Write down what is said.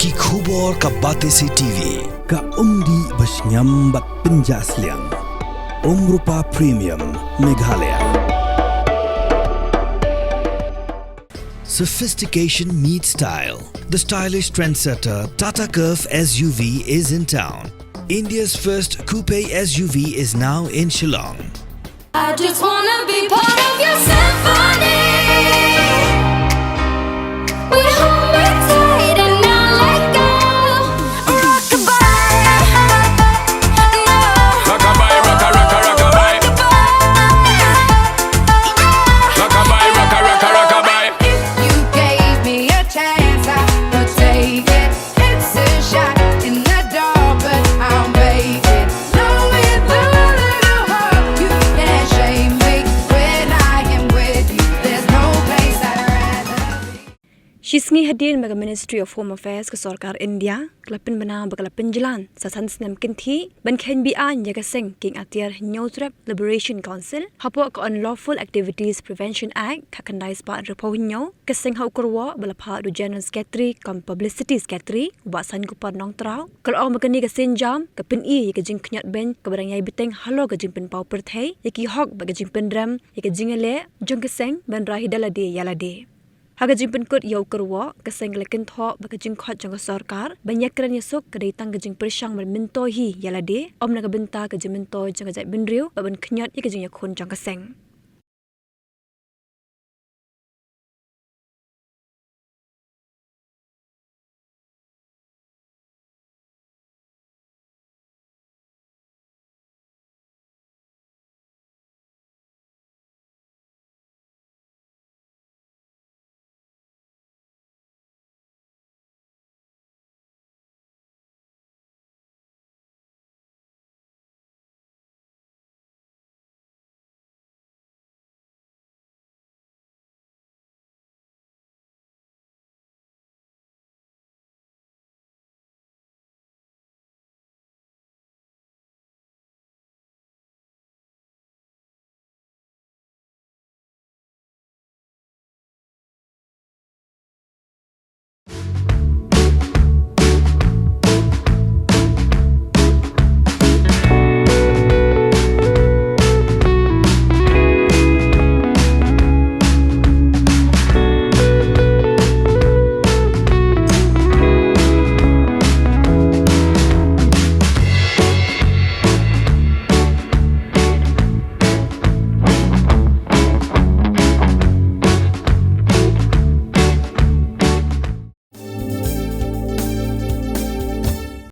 Ki khubor ka Batesi TV. Ka umdi basnyambat penjaslian. Uapa Premium Meghalaya. Sophistication meets style. The stylish trendsetter Tata Curve SUV is in town. India's first coupe SUV is now in Shillong. I just wanna be part of your symphony. We hold me tight and not let go. Rockabye, no. Rockabye, rocka, rocka, rockabye. Rockabye, rocka, rocka, rockabye. You gave me a chance, I would take it. It's a shot in the dark, but I'll make it. Long with a little heart, you can't shame me when I am with you. There's no place I'd rather be. Sngew hadir bagi Ministry of Home Affairs ke Sarkar India kelapin benang berkelapin jalan sasan senam kinti ban Kheiñ Beaiñ jaga sing king atir Nyautrap Liberation Council Hapoh ke Unlawful Activities Prevention Act kakandai spa Hapoh ke sing hau kurwa balapha du General Secretary kom Publicity Secretary basan ku nong trau kalau magani ke Sngew ke pin I ke jing knyat ben ke barang yai beteng halo ke jing pin pau perthai yaki hok bagi jing pin dram yaki jingale jong ke sing ban rahidalade yalade Haga jing kut yau kerwa keseng lekin tho baka jing khot jang sarkar banyak keran yasuk kedai tang jing persang berminto hi yalade om naga benta ke jing minto jang jai binriu ban khnyat ik jing yakun jang keseng